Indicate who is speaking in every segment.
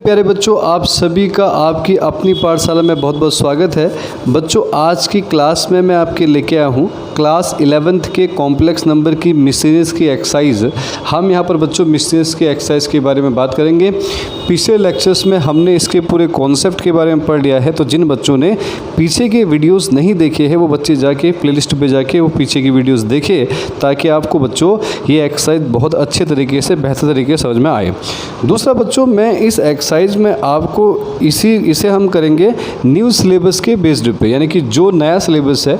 Speaker 1: प्यारे बच्चों, आप सभी का आपकी अपनी पाठशाला में बहुत बहुत स्वागत है। बच्चों, आज की क्लास में मैं आपके लेके आया हूँ क्लास 11th के कॉम्प्लेक्स नंबर की मिसलेनियस की एक्सरसाइज। हम यहाँ पर बच्चों मिसलेनियस की एक्सरसाइज के बारे में बात करेंगे। पिछले लेक्चर्स में हमने इसके पूरे कॉन्सेप्ट के बारे में पढ़ लिया है, तो जिन बच्चों ने पीछे के वीडियोस नहीं देखे हैं वो बच्चे जाके प्लेलिस्ट पे जाके वो पीछे की वीडियोस देखें, ताकि आपको बच्चों ये एक्सरसाइज बहुत अच्छे तरीके से बेहतर तरीके से समझ में आए। दूसरा बच्चों, मैं इस एक्सरसाइज में आपको इसे हम करेंगे न्यू सिलेबस के बेस्ड पे, यानी कि जो नया सिलेबस है।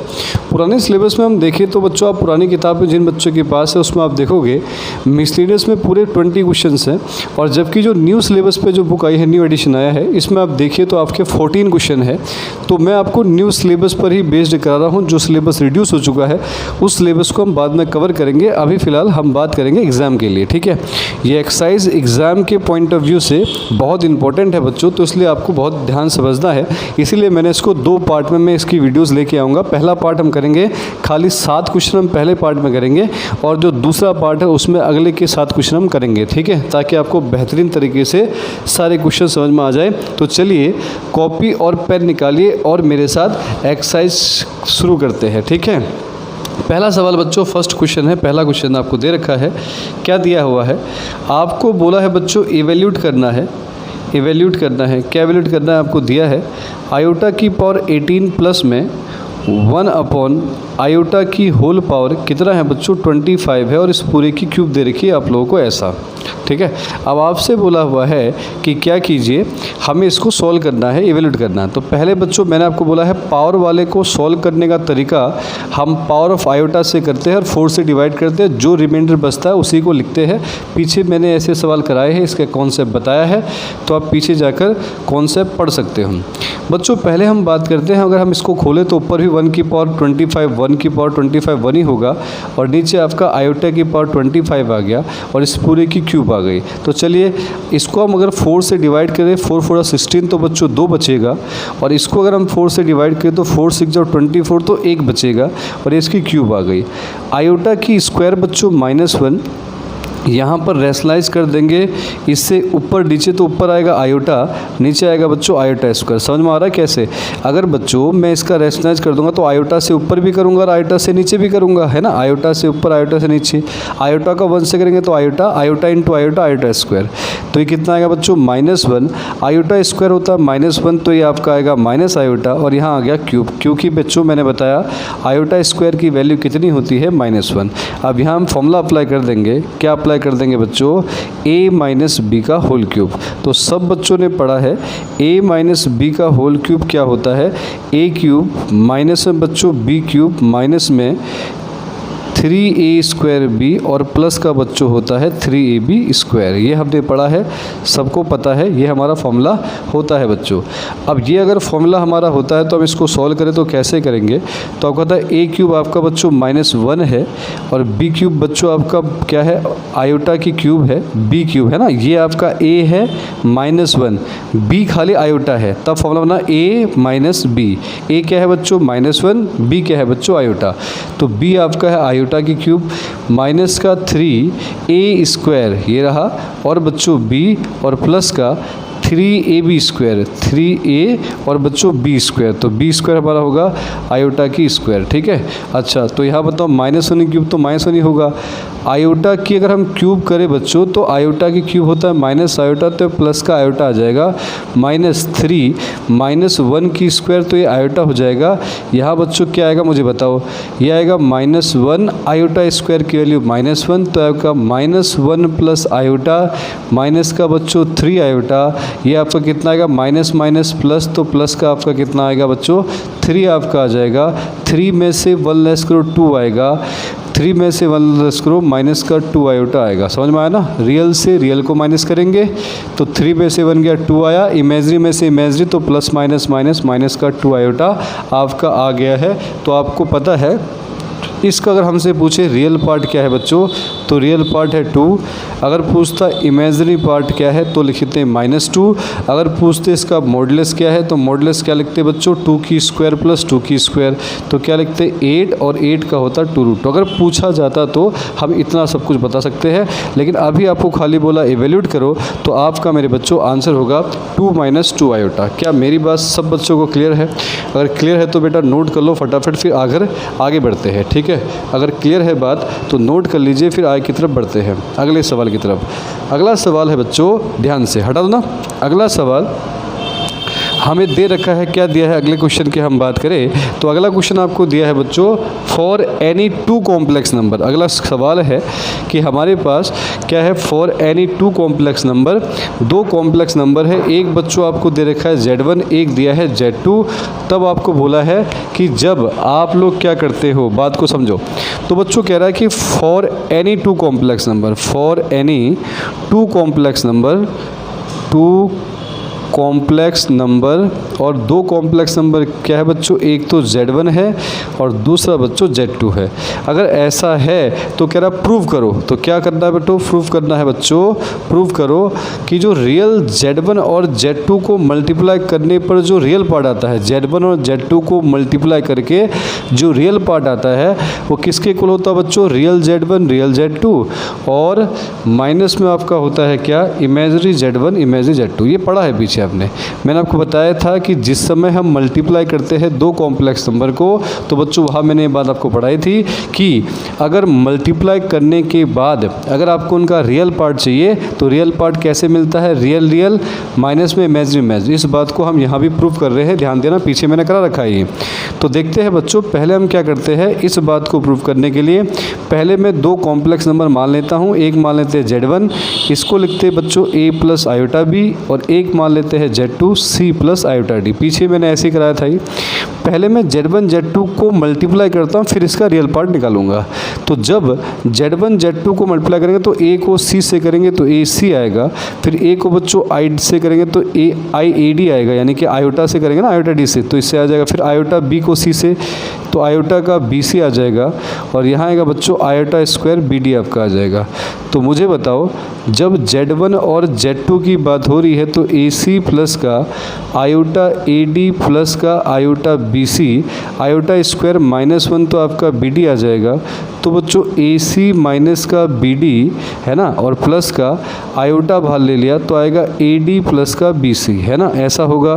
Speaker 1: पुराने सिलेबस में हम देखें तो बच्चों, आप पुरानी किताब में जिन बच्चों के पास है उसमें आप देखोगे मिसलेनियस में पूरे 20 क्वेश्चंस हैं, और जबकि जो न्यू सिलेबस पे जो बुक आई है, न्यू एडिशन आया है, इसमें आप देखिए तो आपके 14 क्वेश्चन है। तो मैं आपको न्यू सिलेबस पर ही बेस्ड करा रहा हूँ। जो सिलेबस रिड्यूस हो चुका है उस सिलेबस को हम बाद में कवर करेंगे। अभी फ़िलहाल हम बात करेंगे एग्ज़ाम के लिए, ठीक है। ये एक्सरसाइज एग्ज़ाम के पॉइंट ऑफ व्यू से बहुत इंपॉर्टेंट है बच्चों, तो इसलिए आपको बहुत ध्यान समझना है। इसीलिए मैंने इसको 2 पार्ट में मैं इसकी वीडियोस लेके आऊँगा। पहला पार्ट हम करेंगे, खाली 7 क्वेश्चन हम पहले पार्ट में करेंगे, और जो दूसरा पार्ट है उसमें अगले के 7 क्वेश्चन हम करेंगे, ठीक है, ताकि आपको बेहतरीन तरीके से सारे क्वेश्चन समझ में आ जाए। तो चलिए कॉपी और पेन निकालिए और मेरे साथ एक्सरसाइज शुरू करते हैं, ठीक है। पहला सवाल बच्चों, फर्स्ट क्वेश्चन है। पहला क्वेश्चन आपको दे रखा है, क्या दिया हुआ है, आपको बोला है बच्चों इवेल्यूट करना है। इवेल्यूट करना है, क्या इवेल्यूट करना है आपको दिया है, आयोटा की पावर 18 प्लस में 1 अपॉन आयोटा की होल पावर कितना है बच्चों 25 है, और इस पूरे की क्यूब दे रखी है आप लोगों को ऐसा, ठीक है। अब आपसे बोला हुआ है कि क्या कीजिए, हमें इसको सॉल्व करना है, इवेल्यूट करना है। तो पहले बच्चों मैंने आपको बोला है पावर वाले को सॉल्व करने का तरीका हम पावर ऑफ आयोटा से करते हैं और 4 से डिवाइड करते हैं, जो रिमाइंडर बचता है उसी को लिखते हैं। पीछे मैंने ऐसे सवाल कराए हैं, इसका कॉन्सेप्ट बताया है, तो आप पीछे जाकर कॉन्सेप्ट पढ़ सकते हो बच्चों। पहले हम बात करते हैं, अगर हम इसको खोलें तो ऊपर भी 1 की पावर 25, 1 की पावर 25 1 ही होगा, और नीचे आपका आयोटा की पावर 25 आ गया, और इस पूरे की क्यूब आ गई। तो चलिए इसको हम अगर 4 से डिवाइड करें, 4 4 16, तो बच्चों 2 बचेगा, और इसको अगर हम 4 से डिवाइड करें तो 4 6 24, तो 1 बचेगा, और इसकी क्यूब आ गई। आयोटा की स्क्वायर बच्चों -1, यहाँ पर रैशनलाइज कर देंगे, इससे ऊपर नीचे तो ऊपर आएगा आयोटा, नीचे आएगा बच्चों आयोटा स्क्वायर। समझ में आ रहा है कैसे? अगर बच्चों मैं इसका रैशनलाइज कर दूंगा तो आयोटा से ऊपर भी करूंगा और आयोटा से नीचे भी करूंगा, है ना। आयोटा से ऊपर, आयोटा से नीचे, आयोटा का 1 से करेंगे तो iota, iota into iota, iota square. तो ये कितना आएगा बच्चों -1, आयोटा स्क्वायर होता है -1, तो ये आपका आएगा माइनस आयोटा, और यहाँ आ गया क्यूब, क्योंकि बच्चों मैंने बताया आयोटा स्क्वायर की वैल्यू कितनी होती है -1। अब यहाँ हम फॉर्मूला अप्लाई कर देंगे, क्या अप्लाई कर देंगे बच्चों, a माइनस बी का होल क्यूब। तो सब बच्चों ने पढ़ा है a माइनस बी का होल क्यूब क्या होता है, a क्यूब माइनस में बच्चों b क्यूब माइनस में 3a स्क्वायर बी, और प्लस का बच्चों होता है 3ab स्क्वायर। ये हमने पढ़ा है, सबको पता है, ये हमारा फॉर्मूला होता है बच्चों। अब ये अगर फॉर्मूला हमारा होता है तो हम इसको सॉल्व करें तो कैसे करेंगे, तो आपका था a क्यूब आपका बच्चों -1 है, और b क्यूब बच्चों आपका क्या है, आयोटा की क्यूब है, b क्यूब है ना, ये आपका a है -1, b खाली आयोटा है, तब फॉर्मूला बना a माइनस बी। a क्या है बच्चों -1, b क्या है बच्चों आयोटा, तो b आपका है आयोटा की क्यूब माइनस का 3a स्क्वायर ये रहा, और बच्चों b, और प्लस का 3ab स्क्वायर, 3a और बच्चों b स्क्वायर, तो b स्क्वायर हमारा होगा आयोटा की स्क्वायर, ठीक है। अच्छा, तो यहाँ बताओ -1 क्यूब तो -1 ही होगा। आयोटा की अगर हम क्यूब करें बच्चों तो आयोटा की क्यूब होता है माइनस आयोटा, तो प्लस का आयोटा आ जाएगा -3 -1 की स्क्वायर, तो ये आयोटा हो जाएगा। यहाँ बच्चों क्या आएगा मुझे बताओ, ये आएगा -1 आयोटा स्क्वायर की वैल्यू -1, तो आपका -1 प्लस आयोटा माइनस का बच्चों 3 आयोटा, ये आपका कितना आएगा माइनस माइनस प्लस, तो प्लस का आपका कितना आएगा बच्चों 3 आपका आ जाएगा। 3 में से 1 लेस करो 2 आएगा, 3 में से 1 लेस करो माइनस का 2 आयोटा आएगा। समझ में आया ना, रियल से रियल को माइनस करेंगे तो 3 में से 1 गया 2 आया, इमेजरी में से इमेजरी, तो प्लस माइनस माइनस माइनस का 2 आयोटा आपका आ गया है। तो आपको पता है इसका अगर हमसे पूछे रियल पार्ट क्या है बच्चों, तो रियल पार्ट है 2। अगर पूछता इमेजिनरी पार्ट क्या है तो लिखते हैं -2। अगर पूछते इसका मॉडुलस क्या है तो मॉडुलस क्या लिखते हैं बच्चों, 2 की स्क्वायर प्लस 2 की स्क्वायर, तो क्या लिखते हैं 8, और 8 का होता है 2√2। अगर पूछा जाता तो हम इतना सब कुछ बता सकते हैं, लेकिन अभी आपको खाली बोला इवेल्यूट करो, तो आपका मेरे बच्चों आंसर होगा 2 - 2 आयोटा। क्या मेरी बात सब बच्चों को क्लियर है? अगर क्लियर है तो बेटा नोट कर लो फटाफट, फिर आगे बढ़ते हैं, ठीक है। अगर क्लियर है बात तो नोट कर लीजिए, फिर आगे की तरफ बढ़ते हैं अगले सवाल की तरफ। अगला सवाल है बच्चों, ध्यान से हटा दो ना। अगला सवाल हमें दे रखा है, क्या दिया है, अगले क्वेश्चन की हम बात करें तो अगला क्वेश्चन आपको दिया है बच्चों, फॉर एनी 2 कॉम्प्लेक्स नंबर। अगला सवाल है कि हमारे पास क्या है, for any 2 complex number, 2 complex number है, एक बच्चों आपको दे रखा है Z1, एक दिया है Z2। तब आपको बोला है कि जब आप लोग क्या करते हो, बात को समझो। तो बच्चों कह रहा है कि for any 2 complex number, for any 2 complex number, 2 complex number, और 2 कॉम्प्लेक्स नंबर क्या है बच्चों, एक तो Z1 है और दूसरा बच्चों Z2 है। अगर ऐसा है तो कह रहा प्रूव करो, तो क्या करना है बेटो, प्रूव करना है बच्चों, प्रूव करो कि जो रियल Z1 और Z2 को मल्टीप्लाई करने पर जो रियल पार्ट आता है, Z1 और Z2 को मल्टीप्लाई करके जो रियल पार्ट आता है वो किसके इक्वल होता है बच्चों, रियल Z1 रियल Z2, और माइनस में आपका होता है क्या, इमेजिनरी Z1 इमेजिनरी Z2। ये पढ़ा है पीछे आपने, मैंने आपको बताया था कि जिस समय हम मल्टीप्लाई करते हैं 2 कॉम्प्लेक्स नंबर को, तो बच्चों वहाँ मैंने ये बात आपको पढ़ाई थी कि अगर मल्टीप्लाई करने के बाद अगर आपको उनका रियल पार्ट चाहिए तो रियल पार्ट कैसे मिलता है, रियल रियल माइनस में इमेजिनरी इमेजिनरी। इस बात को हम यहाँ भी प्रूव कर रहे हैं, ध्यान देना, पीछे मैंने करा रखा है ये। तो देखते हैं बच्चों, पहले हम क्या करते हैं, इस बात को प्रूव करने के लिए पहले मैं 2 कॉम्प्लेक्स नंबर मान लेता हूँ। एक मान लेते हैं Z1, इसको लिखते हैं बच्चों A + आयोटा B, और एक मान लेते हैं Z2 C + आयोटा D। पीछे मैंने ऐसे ही कराया था ही। पहले मैं Z1 Z2 को मल्टीप्लाई करता हूँ, फिर इसका रियल पार्ट निकालूंगा। तो जब Z1 Z2 को मल्टीप्लाई करेंगे तो A को C से करेंगे तो AC आएगा, फिर A को बच्चों I से करेंगे तो IAD आएगा, यानी कि आयोटा से करेंगे ना आयोटा D से, तो इससे आ जाएगा। फिर आयोटा B को C से, तो आयोटा का BC आ जाएगा, और यहाँ आएगा बच्चों आयोटा स्क्वायर BD आपका आ जाएगा। तो मुझे बताओ, जब Z1 और Z2 की बात हो रही है तो AC प्लस का आयोटा AD प्लस का आयोटा BC, आयोटा स्क्वायर -1 तो आपका BD आ जाएगा। तो बच्चों AC माइनस का BD है ना, और प्लस का आयोटा बाहर ले लिया तो आएगा AD प्लस का BC, है ना, ऐसा होगा।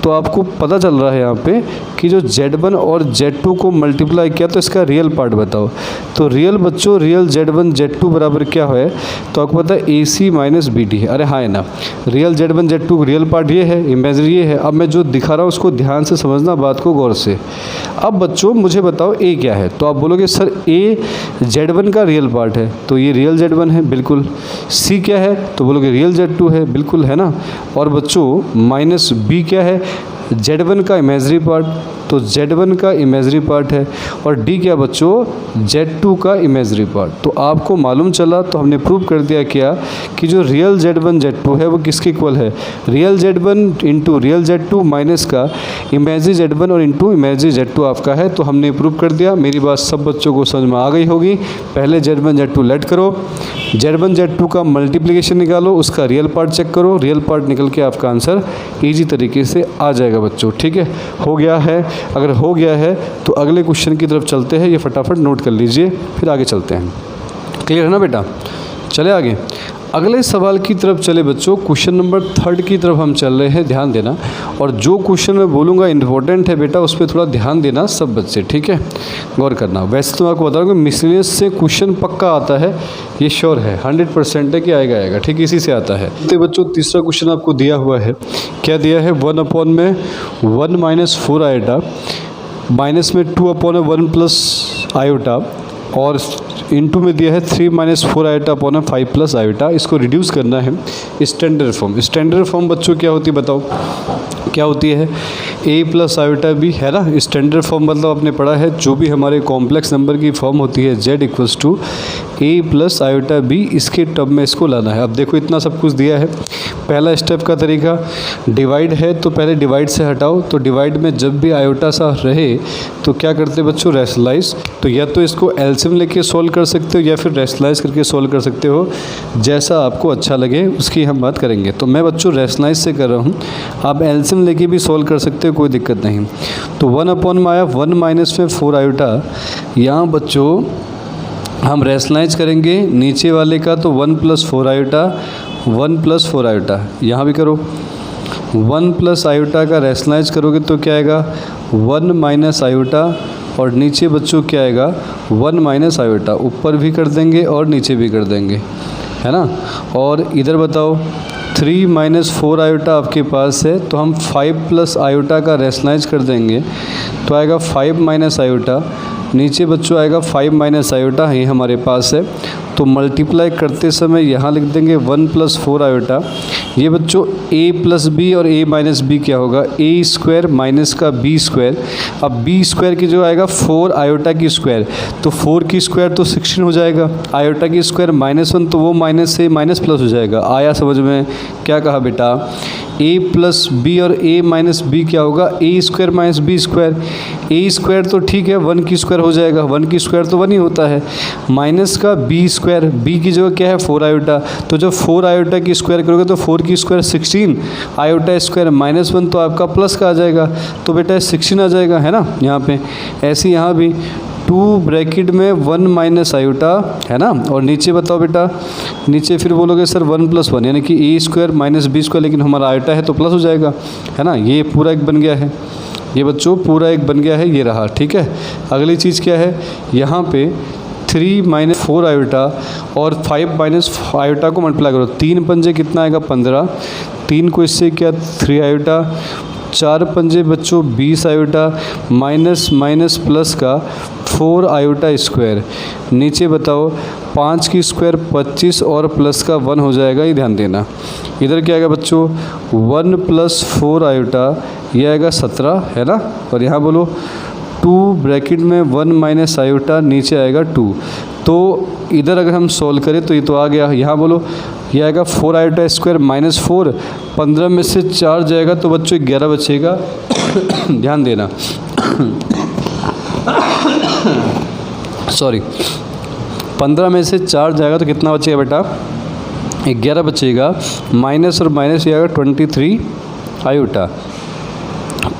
Speaker 1: तो आपको पता चल रहा है यहाँ पे कि जो Z1 और Z2 को मल्टीप्लाई किया तो इसका रियल पार्ट बताओ। तो रियल बच्चों, रियल Z1 Z2 बराबर क्या है, तो आपको पता है AC माइनस BD है। अरे हाँ है ना, real Z1 Z2 real part ये है, इमेजिनरी ये है। अब मैं जो दिखा रहा हूँ उसको ध्यान से समझना, बात को गौर से। अब बच्चों मुझे बताओ A क्या है, तो आप बोलोगे सर A Z1 का रियल पार्ट है, तो ये रियल Z1 है बिल्कुल। C क्या है, तो बोलोगे रियल Z2 है बिल्कुल, है ना। और बच्चों माइनस B क्या है, Z1 का इमेजिनरी पार्ट, तो Z1 का इमेजिनरी पार्ट है। और D क्या बच्चों, Z2 का इमेजिनरी पार्ट। तो आपको मालूम चला, तो हमने प्रूव कर दिया क्या, कि जो रियल Z1 Z2 है वो किसके इक्वल है, real Z1 into real Z2 minus का इमेजिनरी Z1 और इंटू इमेजिनरी Z2 आपका है। तो हमने प्रूव कर दिया। मेरी बात सब बच्चों को समझ में आ गई होगी। पहले Z1 Z2 लेट करो, Z1 Z2 का मल्टीप्लिकेशन निकालो, उसका रियल पार्ट चेक करो, रियल पार्ट निकल के आपका आंसर ईजी तरीके से आ जाएगा बच्चों। ठीक है, हो गया है। अगर हो गया है तो अगले क्वेश्चन की तरफ चलते हैं, ये फटाफट नोट कर लीजिए, फिर आगे चलते हैं। क्लियर है ना बेटा, चले आगे अगले सवाल की तरफ चले बच्चों। क्वेश्चन नंबर 3 की तरफ हम चल रहे हैं, ध्यान देना। और जो क्वेश्चन मैं बोलूँगा इंपॉर्टेंट है बेटा, उस पर थोड़ा ध्यान देना सब बच्चे, ठीक है, गौर करना। वैसे तो मैं आपको बता रहा हूँ कि मिसलेनियस से क्वेश्चन पक्का आता है, ये श्योर है, 100% है कि आएगा, ठीक, इसी से आता है। तो बच्चों तीसरा क्वेश्चन आपको दिया हुआ है, क्या दिया है, 1/1 - 4 आयोटा, माइनस में 2/1 प्लस आयोटा, और इनटू में दिया है 3 - 4 आयोटा अपॉन 5 प्लस आयोटा। इसको रिड्यूस करना है स्टैंडर्ड फॉर्म। स्टैंडर्ड फॉर्म बच्चों क्या होती है बताओ, क्या होती है, ए प्लस आयोटा बी, है ना। स्टैंडर्ड फॉर्म मतलब आपने पढ़ा है, जो भी हमारे कॉम्प्लेक्स नंबर की फॉर्म होती है z equals to A plus iota B, इसके टर्म में इसको लाना है। अब देखो इतना सब कुछ दिया है। पहला स्टेप का तरीका, डिवाइड है तो पहले डिवाइड से हटाओ, तो डिवाइड में जब भी आयोटा सा रहे तो क्या करते बच्चों, रैशनलाइज। तो या तो इसको एलसीएम लेके सोल्व कर सकते हो या फिर रैशनलाइज करके सोल्व कर सकते हो, जैसा आपको अच्छा लगे उसकी हम बात करेंगे। तो मैं बच्चों रैशनलाइज से कर रहा हूँ, आप एलसीएम लेके भी सोल्व कर सकते हो, कोई दिक्कत नहीं। तो 1 अपॉन में आया 1 माइनस में 4 आयोटा। यहाँ बच्चों हम रैशनलाइज करेंगे नीचे वाले का, तो 1 प्लस 4 आयोटा, 1 प्लस 4 आयोटा। यहाँ भी करो 1 प्लस आयोटा का रैशनलाइज करोगे तो क्या आएगा, 1 माइनस आयोटा, और नीचे बच्चों क्या आएगा, 1 माइनस आयोटा। ऊपर भी कर देंगे और नीचे भी कर देंगे, है ना। और इधर बताओ 3 माइनस 4 आयोटा आपके पास है, तो हम 5 प्लस आयोटा का रैशनलाइज कर देंगे तो आएगा 5 माइनस आयोटा। नीचे बच्चों आएगा 5 माइनस आयोटा, ये हमारे पास है। तो मल्टीप्लाई करते समय यहाँ लिख देंगे 1 प्लस 4 आयोटा। ये बच्चों a प्लस बी और a माइनस बी क्या होगा, a स्क्वायर माइनस का b स्क्वायर। अब b स्क्वायर की जो आएगा 4 आयोटा की स्क्वायर, तो 4 की स्क्वायर तो 16 हो जाएगा, आयोटा की स्क्वायर -1 तो वो माइनस से माइनस प्लस हो जाएगा। आया समझ में, क्या कहा बेटा, a प्लस बी और a माइनस बी क्या होगा, a square minus B square. a square तो ठीक है 1 की स्क्वायर हो जाएगा, 1 की स्क्वायर तो 1 ही होता है, माइनस का b स्क्वायर, b की जगह क्या है 4 आयोटा। तो जब 4 आयोटा की स्क्वायर करोगे तो 4 की स्क्वायर 16, आयोटा स्क्वायर -1 तो आपका प्लस का आ जाएगा, तो बेटा 16 आ जाएगा, है ना। यहाँ पे ऐसे यहाँ भी 2 ब्रैकेट में 1 माइनस आयोटा, है ना। और नीचे बताओ बेटा, नीचे फिर बोलोगे सर 1 प्लस 1 यानी कि a square minus B square, लेकिन हमारा आयोटा है तो प्लस हो जाएगा, है ना। ये पूरा एक बन गया है, ये बच्चों पूरा एक बन गया है, ये रहा, ठीक है। अगली चीज़ क्या है, यहाँ पे 3 माइनस 4 आयोटा और 5 माइनस आयोटा को मल्टीप्लाई करो, 3 पंजे कितना आएगा 15, 3 को इससे क्या 3 आयोटा, 4 पंजे बच्चों 20 आयोटा, माइनस माइनस प्लस का 4 आयोटा स्क्वायर। नीचे बताओ 5 की स्क्वायर 25 और प्लस का 1 हो जाएगा, ये ध्यान देना। इधर क्या आएगा बच्चों 1 प्लस 4 आयोटा, ये आएगा 17, है ना। और यहाँ बोलो 2 ब्रैकेट में 1 माइनस आयोटा, नीचे आएगा 2। तो इधर अगर हम सॉल्व करें तो ये तो आ गया, यहाँ बोलो ये आएगा 4 आयोटा स्क्वायर माइनस 4, 15 में से 4 जाएगा तो बच्चों 11 बचेगा। ध्यान देना सॉरी, 15 में से 4 जाएगा तो कितना बचेगा बेटा, 11 बचेगा, माइनस और माइनस ये आएगा 23 आयोटा,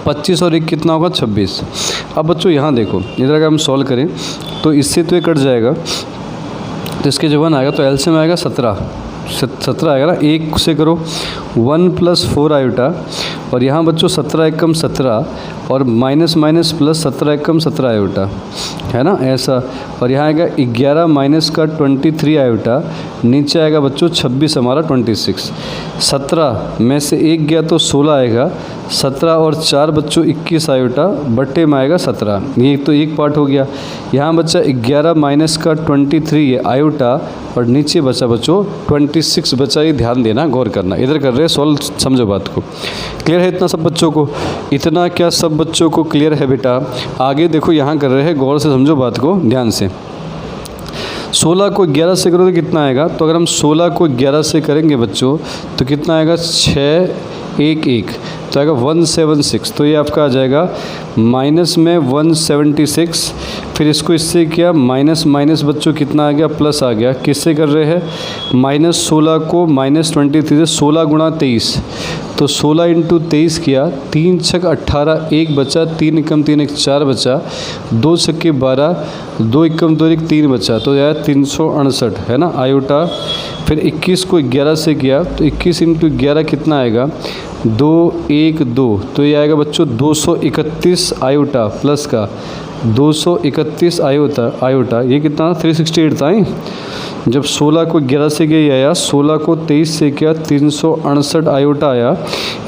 Speaker 1: 25 और 1 कितना होगा 26। अब बच्चों यहाँ देखो, इधर अगर हम सॉल्व करें तो इससे तो ये कट जाएगा, तो इसके जो 1 आएगा तो एलसीएम आएगा 17 आएगा ना। 1 से करो 1 प्लस 4 आयोटा, और यहाँ बच्चों 17 एकम 17 और माइनस माइनस प्लस 17 एकम 17 आयोटा, है ना ऐसा। और यहाँ आएगा 11 माइनस का 23 आयोटा, नीचे आएगा बच्चों 26 हमारा 26। 17 में से 1 गया तो 16 आएगा, 17 और 4 बच्चों 21 आयोटा, बट्टे में आएगा 17। ये तो एक पार्ट हो गया। यहाँ बच्चा 11 माइनस का 23 आयोटा, और नीचे बचा बच्चों 26 बचा। ये ध्यान देना, गौर करना, इधर कर रहे हैं सॉल्व, समझो बात को। क्लियर है इतना सब बच्चों को, इतना क्या सब बच्चों को क्लियर है बेटा। आगे देखो यहाँ कर रहे हैं, गौर से समझो बात को ध्यान से। 16 को 11 से करो तो कितना आएगा, तो अगर हम 16 को 11 से करेंगे बच्चों तो कितना आएगा 6 1 1, तो आएगा 176। तो ये आपका आ जाएगा माइनस में 176। फिर इसको इससे किया माइनस माइनस बच्चों कितना आ गया, प्लस आ गया। किससे कर रहे हैं, -16 को -23 से 16 गुणा 23, तो 16 इंटू 23 किया, 3 छक 18, 1 बचा, 3 एकम 3 1 4 बचा, 2 छक्के 12, 2 एकम 2 1 3 बचा, तो यह 368 है ना आयोटा। फिर 21 को 11 से किया तो 21 इंटू 11 कितना आएगा 2 1 2, तो ये आएगा बच्चों 231 आयोटा प्लस का 231 आयोटा। ये कितना 368 था ही। जब 16 को 11 से गया आया, 16 को 23 से किया 368 आयोटा आया,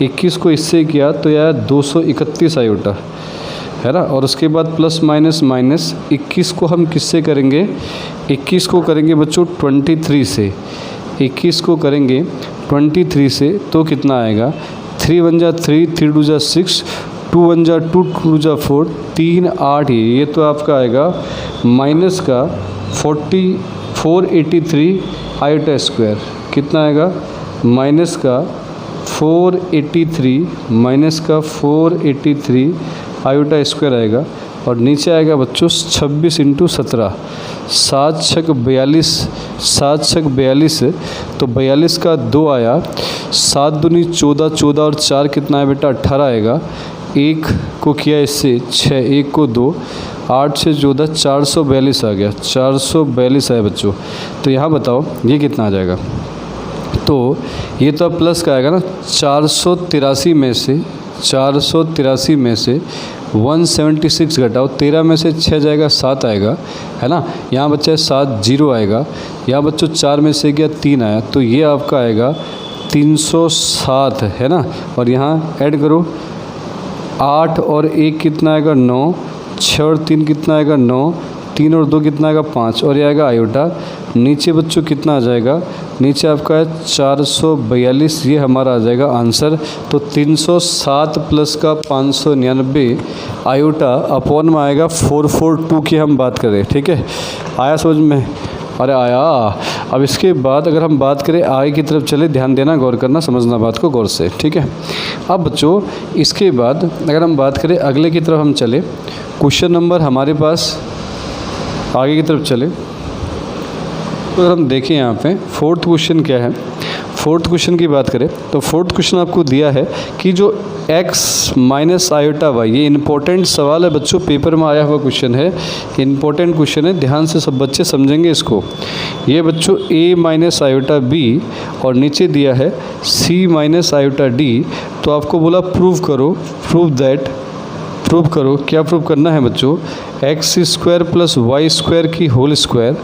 Speaker 1: 21 को इससे किया तो यह आया 231 आयोटा, है ना। और उसके बाद प्लस माइनस माइनस, 21 को हम किससे करेंगे, 21 को करेंगे बच्चों 23 से, 21 को करेंगे 23 से, तो कितना आएगा 3 1 जा 3, 3 2 जा 6, 2 1 जा 2, 2 2 जा 4, 3 8 ये तो आपका आएगा माइनस का 483 आयोटा स्क्वायर। कितना आएगा? माइनस का 483 आयोटा स्क्वायर आएगा। और नीचे आएगा बच्चों 26 × 17, 7 छक 42, 7 छक 42 तो 42 का 2 आया, 7 दूनी 14, 14 और 4 कितना है बेटा? 18 आएगा। 1 को किया इससे 6, 1 को 2, 8 से 14, 442 आ गया, 442 आया बच्चों। तो यहाँ बताओ ये कितना आ जाएगा? तो ये तो अब प्लस का आएगा ना, 483 में से 176 घटाओ, 13 में से 6 जाएगा, 7 आएगा, है ना। यहाँ बच्चा है 7, 0 आएगा। यहाँ बच्चों 4 में से गया 3 आया, तो ये आपका आएगा 307, है ना। और यहाँ ऐड करो 8 और 1 कितना आएगा? 9, 6 और 3 कितना आएगा? 9, 3 और 2 कितना आएगा? 5 और ये आएगा आयोटा। नीचे बच्चों कितना आ जाएगा? नीचे आपका है 442, ये हमारा आ जाएगा आंसर। तो 307 प्लस का 599 आयोटा अपॉन में आएगा 442 की हम बात करें, ठीक है। आया समझ में? अरे आया। अब इसके बाद अगर हम बात करें आगे की तरफ चले, ध्यान देना, गौर करना, समझना बात को गौर से, ठीक है। अब बच्चों इसके बाद अगर हम बात करें अगले की तरफ हम चले, क्वेश्चन नंबर हमारे पास आगे की तरफ चले तो अगर हम देखें यहाँ पे 4th क्वेश्चन क्या है, 4th क्वेश्चन की बात करें तो 4th क्वेश्चन आपको दिया है कि जो x माइनस आयोटा वाई, ये इंपॉर्टेंट सवाल है बच्चों, पेपर में आया हुआ क्वेश्चन है, इंपॉर्टेंट क्वेश्चन है, ध्यान से सब बच्चे समझेंगे इसको। ये बच्चों a माइनस आयोटा b और नीचे दिया है c माइनस आयोटा d। तो आपको बोला प्रूव करो, प्रूव करो, क्या प्रूव करना है बच्चों? X square plus Y square की होल स्क्वायर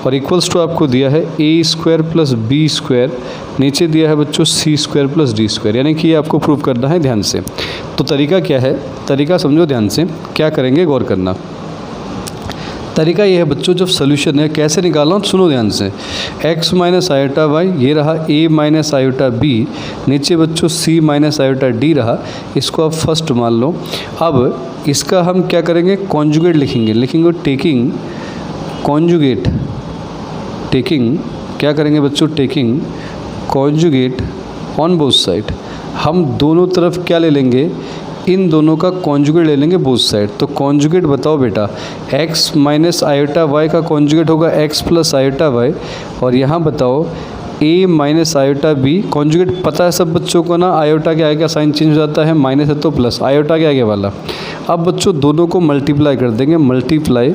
Speaker 1: और इक्वल्स टू आपको दिया है ए स्क्वायर प्लस बी स्क्वायर, नीचे दिया है बच्चों C square plus D square, यानी कि ये आपको प्रूव करना है ध्यान से। तो तरीका क्या है? तरीका समझो ध्यान से, क्या करेंगे गौर करना। तरीका ये है बच्चों, जब सोल्यूशन है कैसे निकालना सुनो ध्यान से। x माइनस आयोटा वाई, ये रहा a माइनस आयोटा बी, नीचे बच्चों c माइनस आयोटा डी रहा, इसको आप फर्स्ट मान लो। अब इसका हम क्या करेंगे? कॉन्जुगेट लिखेंगे टेकिंग कॉन्जुगेट, क्या करेंगे बच्चों? Taking conjugate on both side. हम दोनों तरफ क्या ले लेंगे? इन दोनों का कॉन्जुगेट ले लेंगे बोथ साइड। तो कॉन्जुगेट बताओ बेटा, x माइनस आयोटा वाई का कॉन्जुगेट होगा x प्लस आयोटा वाई, और यहाँ बताओ a minus iota B, conjugate पता है सब बच्चों को ना, आयोटा के आगे का साइन चेंज हो जाता है, माइनस है तो प्लस, आयोटा के आगे वाला। अब बच्चों दोनों को मल्टीप्लाई कर देंगे, multiply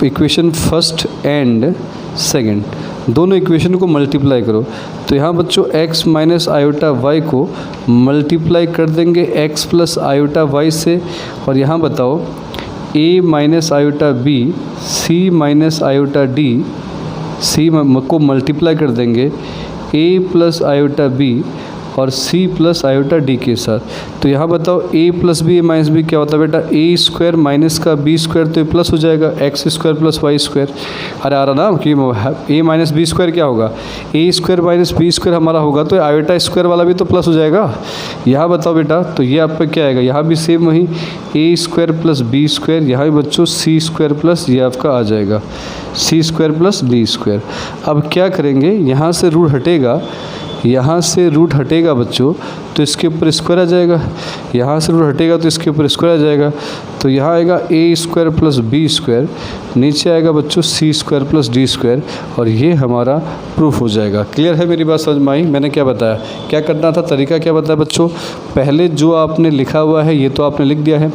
Speaker 1: equation first and second, दोनों इक्वेशन को मल्टीप्लाई करो। तो यहाँ बच्चों x माइनस आयोटा वाई को मल्टीप्लाई कर देंगे x प्लस आयोटा वाई से, और यहाँ बताओ a minus iota B, c minus iota D, c को मल्टीप्लाई कर देंगे a प्लस आयोटा बी और c प्लस आयोटा डी के साथ। तो यहाँ बताओ a plus B minus B क्या होता है बेटा? a स्क्वायर माइनस का b स्क्वायर, तो ये प्लस हो जाएगा x square plus Y square. अरे आ रहा ना कि a माइनस बी स्क्वायर क्या होगा? a square minus B square हमारा होगा, तो आयोटा स्क्वायर वाला भी तो प्लस हो जाएगा। यहाँ बताओ बेटा, तो ये आपका क्या आएगा? यहाँ भी सेम वही a square plus B square, यहाँ भी बच्चों c स्क्वायर प्लस ये आपका आ जाएगा c square plus D square. अब क्या करेंगे? यहाँ से रूट हटेगा, यहाँ से रूट हटेगा बच्चों तो इसके ऊपर स्क्वायर आ जाएगा, यहाँ से रूट हटेगा तो इसके ऊपर स्क्वायर आ जाएगा। तो यहाँ आएगा a square plus B square, नीचे आएगा बच्चों c square plus D square, और ये हमारा प्रूफ हो जाएगा। क्लियर है? मेरी बात समझ में आई? मैंने क्या बताया, क्या करना था, तरीका क्या बताया बच्चों? पहले जो आपने लिखा हुआ है ये तो आपने लिख दिया है,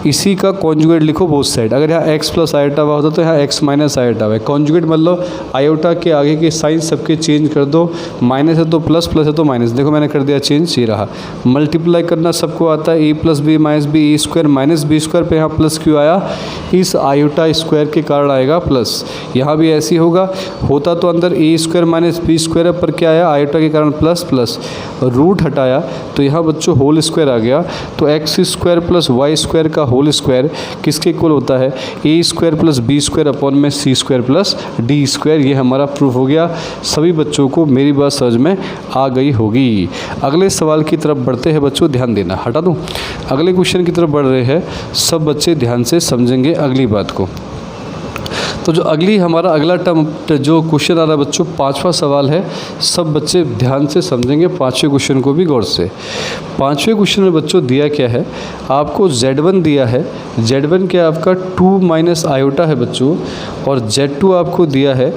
Speaker 1: इसी का कॉन्जुगेट लिखो बोथ साइड। अगर यहाँ x प्लस आयोटा हुआ होता तो यहाँ x माइनस आयोटा हुआ। कॉन्जुगेट मतलब आयोटा के आगे के साइन सबके चेंज कर दो, माइनस है तो प्लस, प्लस है तो माइनस। देखो मैंने कर दिया चेंज, ये रहा। मल्टीप्लाई करना सबको आता है, a plus B minus B, A square minus B square पे यहाँ प्लस क्यों आया? इस आयोटा स्क्वायर के कारण आएगा प्लस। यहाँ भी ऐसे ही होता तो अंदर a square minus B square है, पर क्या आया? आयोटा के कारण प्लस प्लस, रूट हटाया तो यहाँ बच्चों होल स्क्वायर आ गया। तो x square plus Y square का होल स्क्वायर किसके इक्वल होता है, ए square plus B square upon में c square plus D square. ये हमारा प्रूफ हो गया। सभी बच्चों को मेरी बात समझ में आ गई होगी। अगले सवाल की तरफ बढ़ते हैं बच्चों, ध्यान देना, हटा दूँ। अगले क्वेश्चन की तरफ बढ़ रहे हैं, सब बच्चे ध्यान से समझेंगे अगली बात को। तो जो हमारा अगला टर्म जो क्वेश्चन आ रहा है बच्चों, 5वां सवाल है, सब बच्चे ध्यान से समझेंगे 5वें क्वेश्चन को भी गौर से। 5वें क्वेश्चन में बच्चों दिया क्या है, आपको Z1 दिया है, Z1 क्या आपका 2 माइनस आयोटा है बच्चों, और Z2 आपको दिया है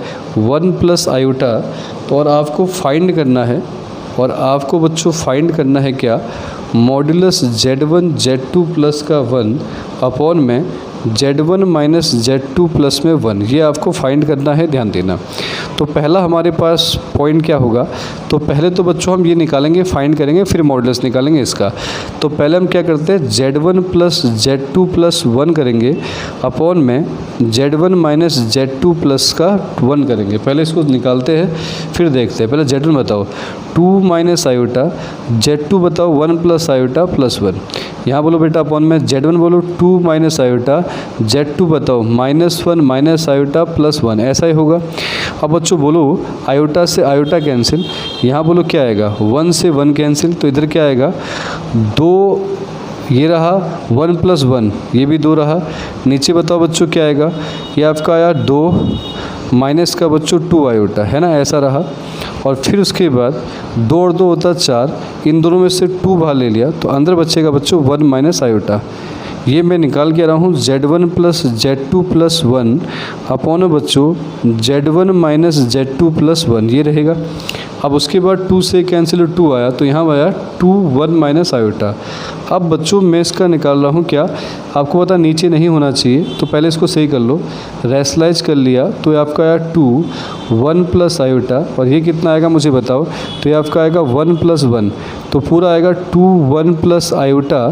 Speaker 1: 1 प्लस आयोटा। तो और आपको फाइंड करना है, और आपको बच्चों फाइंड करना है क्या, मॉड्यूलस Z1 Z2 प्लस का 1 अपॉन में Z1 माइनस Z2 प्लस में 1, ये आपको फाइंड करना है, ध्यान देना। तो पहला हमारे पास पॉइंट क्या होगा, तो पहले तो बच्चों हम ये निकालेंगे, फाइंड करेंगे, फिर मॉड्यूलस निकालेंगे इसका। तो पहले हम क्या करते हैं, Z1 प्लस Z2 प्लस 1 करेंगे अपॉन में Z1 माइनस Z2 प्लस का 1 करेंगे। पहले इसको निकालते हैं फिर देखते हैं। पहले Z1 बताओ 2 माइनस आयोटा, Z2 बताओ 1 प्लस आयोटा प्लस 1। यहाँ बोलो बेटा अपॉन में Z1 बोलो 2 माइनस आयोटा, Z2 बताओ -1 माइनस आयोटा प्लस 1, ऐसा ही होगा। अब बच्चों बोलो आयोटा से आयोटा कैंसिल, यहाँ बोलो क्या आएगा 1 से 1 कैंसिल, तो इधर क्या आएगा 2, ये रहा 1 प्लस 1, ये भी 2 रहा। नीचे बताओ बच्चों क्या आएगा, ये आपका आया 2 माइनस का बच्चों 2 आयोटा, है ना, ऐसा रहा। और फिर उसके बाद 2 और 2 होता 4, इन दोनों में से 2 बाहर ले लिया, तो अंदर बचेगा बच्चों 1 माइनस आयोटा। ये मैं निकाल के आ रहा हूँ Z1 plus Z2 plus 1 upon बच्चों Z1 माइनस Z2 प्लस 1, ये रहेगा। अब उसके बाद 2 से कैंसिल 2 आया, तो यहाँ आया 2 1 माइनस आयोटा। अब बच्चों मैं इसका निकाल रहा हूँ क्या, आपको पता नीचे नहीं होना चाहिए, तो पहले इसको सही कर लो, रेशलाइज कर लिया, तो ये आपका आया 2 1 प्लस आयोटा, और ये कितना आएगा मुझे बताओ, तो ये आपका आएगा 1 प्लस 1, तो पूरा आएगा 2 1 प्लस आयोटा।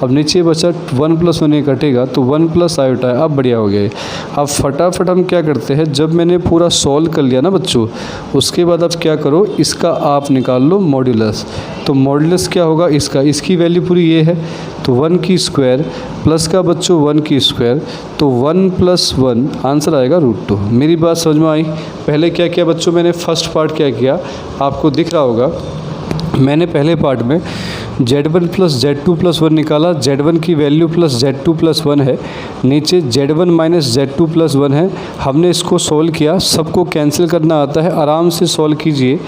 Speaker 1: अब नीचे बचा 1 प्लस 1 ये कटेगा, तो 1 प्लस आयोटा है। अब बढ़िया हो गया। अब फटाफट हम क्या करते हैं, जब मैंने पूरा सॉल्व कर लिया ना बच्चों, उसके बाद अब क्या करो, इसका आप निकाल लो मॉड्यूलस। तो मॉड्यूलस क्या होगा इसका, इसकी वैल्यू पूरी ये है, तो 1 की स्क्वायर प्लस का बच्चों 1 की स्क्वायर, तो 1 प्लस 1 आंसर आएगा √2। मेरी बात समझ में आई। पहले क्या किया बच्चों, मैंने फर्स्ट पार्ट क्या किया, आपको दिख रहा होगा, मैंने पहले पार्ट में Z1 प्लस Z2 प्लस 1 निकाला, Z1 की वैल्यू प्लस Z2 प्लस 1 है, नीचे Z1 माइनस Z2 प्लस 1 है। हमने इसको सॉल्व किया, सबको कैंसिल करना आता है, आराम से सॉल्व कीजिए।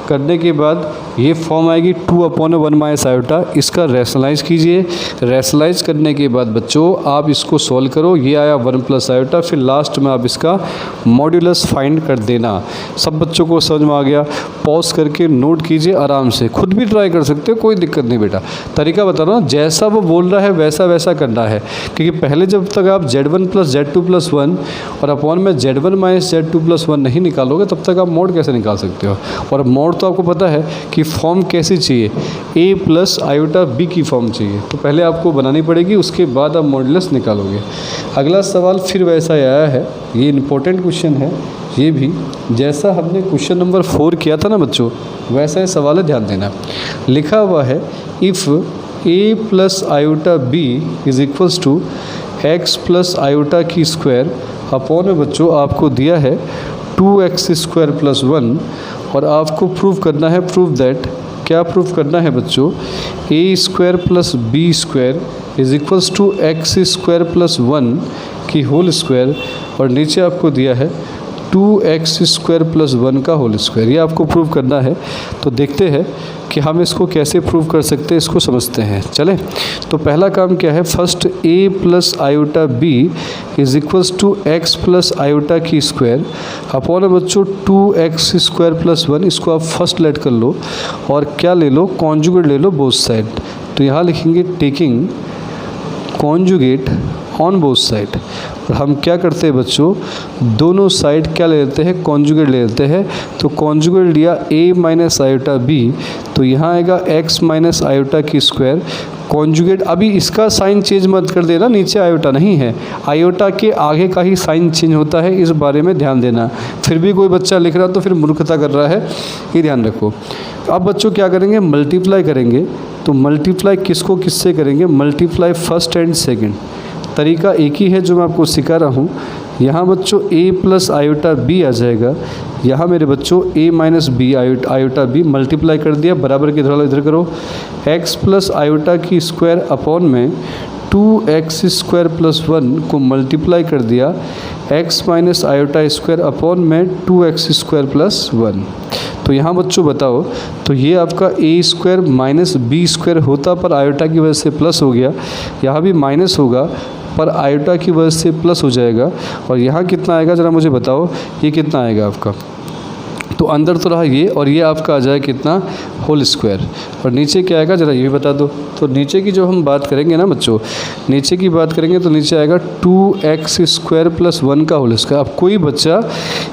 Speaker 1: करने के बाद ये फॉर्म आएगी 2 अपॉन 1 माइनस आयोटा, इसका रैशनलाइज कीजिए। रैशनलाइज करने के बाद बच्चों आप इसको सॉल्व करो, ये आया 1 प्लस आयोटा, फिर लास्ट में आप इसका मॉड्यूलस फाइंड कर देना। सब बच्चों को समझ में आ गया। पॉज करके नोट कीजिए, आराम से खुद भी ट्राई कर सकते हो, कोई दिक्कत नहीं बेटा। तरीका बता रहा हूँ, जैसा वो बोल रहा है वैसा वैसा करना है, क्योंकि पहले जब तक आप Z1 प्लस Z2 प्लस 1 और अपॉन में Z1 माइनस Z2 प्लस 1 नहीं निकालोगे, तब तक आप मोड कैसे निकाल सकते हो। और मोड तो आपको पता है कि फॉर्म कैसी चाहिए, A प्लस आयोटा B की फॉर्म चाहिए, तो पहले आपको बनानी पड़ेगी, उसके बाद आप मॉड्यूलस निकालोगे। अगला सवाल फिर वैसा ही आया है, ये इंपॉर्टेंट क्वेश्चन है, ये भी जैसा हमने क्वेश्चन नंबर 4 किया था ना बच्चों, वैसा ही सवाल है, ध्यान देना। लिखा हुआ है if A plus iota B is equals to x plus iota की स्क्वायर अपॉन में बच्चों आपको दिया है 2x स्क्वायर प्लस 1, और आपको प्रूव करना है, प्रूव दैट, क्या प्रूव करना है बच्चों, A square plus B square is equals to x square plus 1 की होल स्क्वायर, और नीचे आपको दिया है 2x स्क्वायर प्लस 1 का होल स्क्वायर। ये आपको प्रूव करना है। तो देखते हैं कि हम इसको कैसे प्रूव कर सकते हैं, इसको समझते हैं। चले, तो पहला काम क्या है, first A plus iota B is equals to x plus iota की स्क्वायर अपॉन बच्चों 2x स्क्वायर प्लस 1, इसको आप फर्स्ट लेट कर लो, और क्या ले लो, कॉन्जुगेट ले लो बोथ साइड। तो यहाँ लिखेंगे taking conjugate on both side, और हम क्या करते हैं बच्चों, दोनों साइड क्या ले लेते हैं, कॉन्जुगेट ले लेते हैं। तो कॉन्जुगेट लिया A माइनस आयोटा B, तो यहाँ आएगा x माइनस आयोटा की स्क्वायर कॉन्जुगेट। अभी इसका साइन चेंज मत कर देना, नीचे आयोटा नहीं है, आयोटा के आगे का ही साइन चेंज होता है, इस बारे में ध्यान देना। फिर भी कोई बच्चा लिख रहा तो फिर मूर्खता कर रहा है, ये ध्यान रखो। अब बच्चों क्या करेंगे, मल्टीप्लाई करेंगे। तो मल्टीप्लाई किसको किससे करेंगे, मल्टीप्लाई फर्स्ट एंड सेकंड। तरीका एक ही है जो मैं आपको सिखा रहा हूँ। यहाँ बच्चों a प्लस आयोटा b आ जाएगा, यहाँ मेरे बच्चों a minus B iota b multiply कर दिया, बराबर की इधर करो, x प्लस आयोटा की स्क्वायर अपॉन में 2x स्क्वायर प्लस 1 को मल्टीप्लाई कर दिया, x minus iota square upon में 2x स्क्वायर प्लस 1। तो यहाँ बच्चों बताओ, तो ये आपका a square minus B square होता पर आयोटा की वजह से प्लस हो गया, यहाँ भी माइनस होगा पर आयोटा की वजह से प्लस हो जाएगा, और यहाँ कितना आएगा ज़रा मुझे बताओ, ये कितना आएगा आपका, तो अंदर तो रहा ये, और ये आपका आ जाए कितना, होल स्क्वायर, और नीचे क्या आएगा ज़रा ये भी बता दो। तो नीचे की जो हम बात करेंगे ना बच्चों, नीचे की बात करेंगे तो नीचे आएगा 2x स्क्वायर प्लस 1 का होल स्क्वायर। अब कोई बच्चा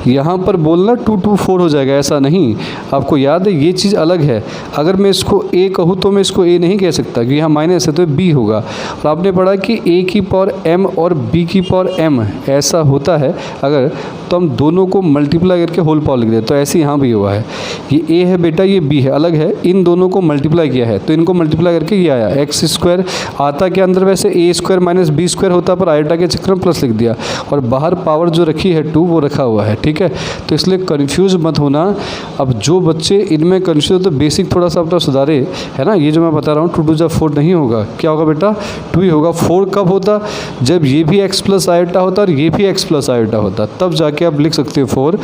Speaker 1: यहाँ पर बोलना 2 2 4 हो जाएगा, ऐसा नहीं, आपको याद है ये चीज़ अलग है। अगर मैं इसको a कहूँ तो मैं इसको a नहीं कह सकता क्योंकि यहाँ माइनस है तो b होगा, और आपने पढ़ा कि a की पावर m और b की पावर m ऐसा होता है अगर, तो हम दोनों को मल्टीप्लाई करके होल पावर लिख दें। तो ऐसे यहाँ भी हुआ है, ये a है बेटा, ये b है, अलग है, इन दोनों को मल्टीप्लाई किया है तो इनको मल्टीप्लाई करके ये आया x स्क्वायर। आता के अंदर वैसे a square minus B square होता पर आयोटा के चक्कर में प्लस लिख दिया, और बाहर पावर जो रखी है 2 वो रखा हुआ है, ठीक है। तो इसलिए कन्फ्यूज़ मत होना। अब जो बच्चे इनमें कन्फ्यूज हो तो बेसिक थोड़ा सा अपना सुधारे, है ना। ये जो मैं बता रहा हूँ 2 2 जा 4 नहीं होगा, क्या होगा बेटा, 2 ही होगा। 4 कब होता, जब ये भी x प्लस आयोटा होता और ये भी x प्लस आयोटा होता, तब जाके आप लिख सकते हो 4,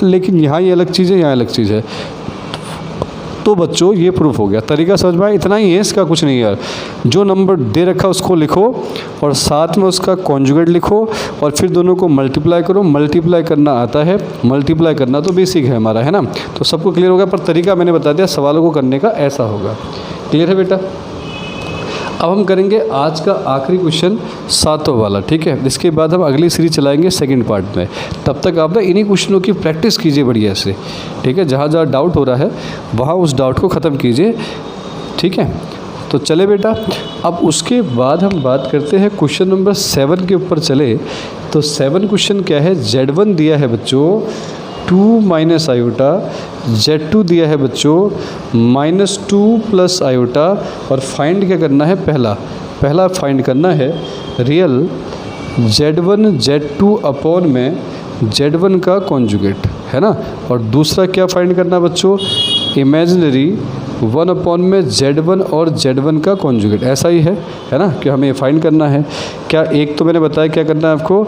Speaker 1: लेकिन यहाँ ये अलग चीज़ है, यहाँ अलग चीज़ है। तो बच्चों ये प्रूफ हो गया, तरीका समझ में आया, इतना ही है, इसका कुछ नहीं है यार। जो नंबर दे रखा उसको लिखो और साथ में उसका कॉन्जुगेट लिखो और फिर दोनों को मल्टीप्लाई करो। मल्टीप्लाई करना आता है, मल्टीप्लाई करना तो बेसिक है हमारा, है ना। तो सबको क्लियर हो गया, पर तरीका मैंने बता दिया, सवालों को करने का ऐसा होगा। क्लियर है बेटा। अब हम करेंगे आज का आखिरी क्वेश्चन 7वां वाला, ठीक है। इसके बाद हम अगली सीरीज चलाएंगे सेकंड पार्ट में। तब तक आप ना इन्हीं क्वेश्चनों की प्रैक्टिस कीजिए बढ़िया से, ठीक है। जहाँ जहाँ डाउट हो रहा है वहाँ उस डाउट को ख़त्म कीजिए, ठीक है। तो चले बेटा, अब उसके बाद हम बात करते हैं क्वेश्चन नंबर 7 के ऊपर चले। तो 7 क्वेश्चन क्या है, Z1 दिया है बच्चों 2 माइनस आयोटा, Z2 दिया है बच्चों -2 प्लस आयोटा, और फाइंड क्या करना है, पहला फाइंड करना है रियल Z1 Z2 अपॉन में Z1 का कॉन्जुगेट, है ना। और दूसरा क्या फाइंड करना है बच्चों, इमेजिनरी 1 अपॉन में Z1 और Z1 का कॉन्जुगेट, ऐसा ही है ना, कि हमें फाइंड करना है। क्या एक तो मैंने बताया क्या करना है आपको,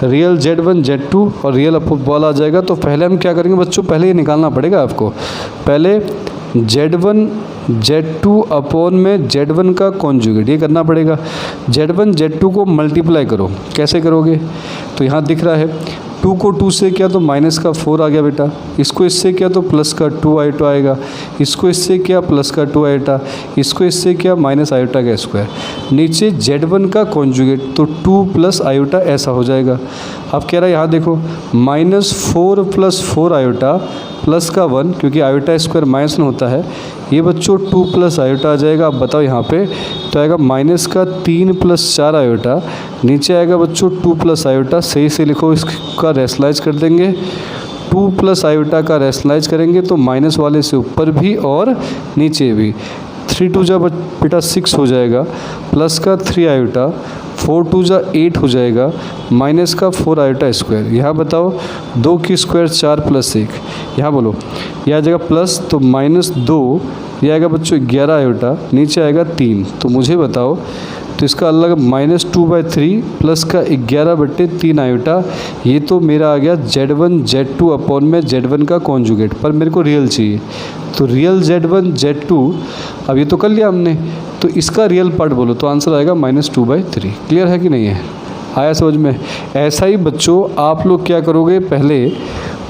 Speaker 1: रियल Z1 Z2 और रियल अपॉन आ जाएगा। तो पहले हम क्या करेंगे बच्चों, पहले ये निकालना पड़ेगा आपको, पहले Z1 Z2 अपॉन में Z1 का कॉन्जुगेट, ये करना पड़ेगा। Z1 Z2 को मल्टीप्लाई करो, कैसे करोगे, तो यहाँ दिख रहा है 2 को 2 से किया तो माइनस का 4 आ गया बेटा, इसको इससे किया तो प्लस का 2 आयोटा आएगा, इसको इससे किया प्लस का 2 आयोटा, इसको इससे किया माइनस आयोटा का स्क्वायर, नीचे Z1 का कॉन्जुगेट तो 2 प्लस आयोटा ऐसा हो जाएगा। अब कह रहा है यहाँ देखो -4 प्लस 4 आयोटा प्लस का 1, क्योंकि आयोटा स्क्वायर माइनस में होता है, ये बच्चों 2 प्लस आयोटा आ जाएगा। अब बताओ यहाँ पे तो आएगा माइनस का 3 प्लस 4 आयोटा, नीचे आएगा बच्चों 2 प्लस आयोटा, सही से लिखो, इसका रेशनलाइज कर देंगे, 2 प्लस आयोटा का रेशनलाइज करेंगे तो माइनस वाले से ऊपर भी और नीचे भी, 3 2 जा बेटा 6 हो जाएगा, प्लस का 3 आयोटा, 4 2 जा 8 हो जाएगा, माइनस का 4 आयोटा स्क्वायर। यहाँ बताओ 2 की स्क्वायर 4 प्लस 1, यहाँ बोलो यह आ जाएगा प्लस, तो -2, यह आएगा बच्चों 11 आयोटा, नीचे आएगा 3। तो मुझे बताओ तो इसका अलग -2/3 प्लस का 11/3 आयोटा, ये तो मेरा आ गया Z1 Z2 अपॉन में Z1 का कॉन्जुगेट, पर मेरे को रियल चाहिए। तो रियल Z1 Z2 अब ये तो कर लिया हमने, तो इसका रियल पार्ट बोलो तो आंसर आएगा -2/3। क्लियर है कि नहीं है, आया समझ में। ऐसा ही बच्चों आप लोग क्या करोगे, पहले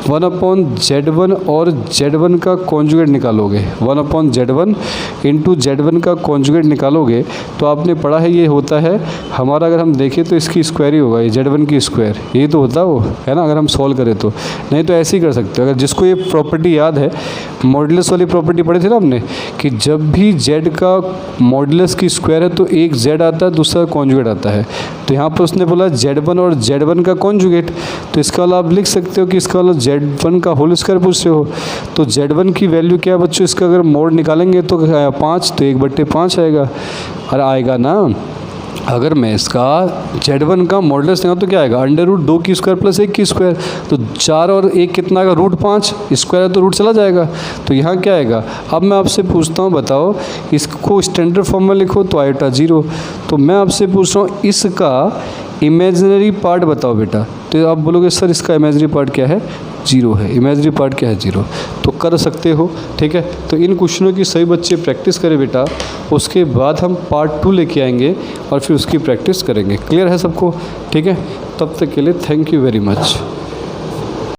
Speaker 1: 1 अपॉन Z1 और Z1 का कॉन्जुगेट निकालोगे, 1 अपॉन Z1 इंटू Z1 का कॉन्जुगेट निकालोगे तो आपने पढ़ा है ये होता है हमारा, अगर हम देखें तो इसकी स्क्वायर ही होगा, ये Z1 की स्क्वायर, ये तो होता वो, है ना, अगर हम सॉल्व करें तो। नहीं तो ऐसे ही कर सकते हो। अगर जिसको ये प्रॉपर्टी याद है, मॉडुलस वाली प्रॉपर्टी पढ़ी थी ना हमने, कि जब भी Z का मॉडुलस की स्क्वायर है तो एक Z आता है, दूसरा कॉन्जुगेट आता है। तो यहाँ पर उसने बोला Z1 और Z1 का कॉन्जुगेट, तो इसका वाला आप लिख सकते हो कि इसका वाला Z1 का होल स्क्वायर पूछ रहे हो। तो Z1 की वैल्यू क्या है बच्चों, इसका अगर मोड निकालेंगे तो 5, तो 1/5 आएगा, और आएगा ना। अगर मैं इसका Z1 का मॉडुलस निकालूँ तो क्या आएगा, √2 की स्क्वायर प्लस 1 की स्क्वायर। तो 4 और 1 कितना आएगा, √5, स्क्वायर है तो रूट चला जाएगा। तो यहाँ क्या आएगा। अब मैं आपसे पूछता हूँ, बताओ इसको स्टैंडर्ड फॉर्म में लिखो तो आएगा 0। तो मैं आपसे पूछ रहा हूँ इसका इमेजिनरी पार्ट बताओ बेटा। तो आप बोलोगे सर इसका इमेजिनरी पार्ट क्या है, 0 है। इमेजिनरी पार्ट क्या है, 0। तो कर सकते हो, ठीक है। तो इन क्वेश्चनों की सही बच्चे प्रैक्टिस करें बेटा, उसके बाद हम पार्ट 2 लेके आएंगे और फिर उसकी प्रैक्टिस करेंगे। क्लियर है सबको, ठीक है। तब तक के लिए थैंक यू वेरी मच।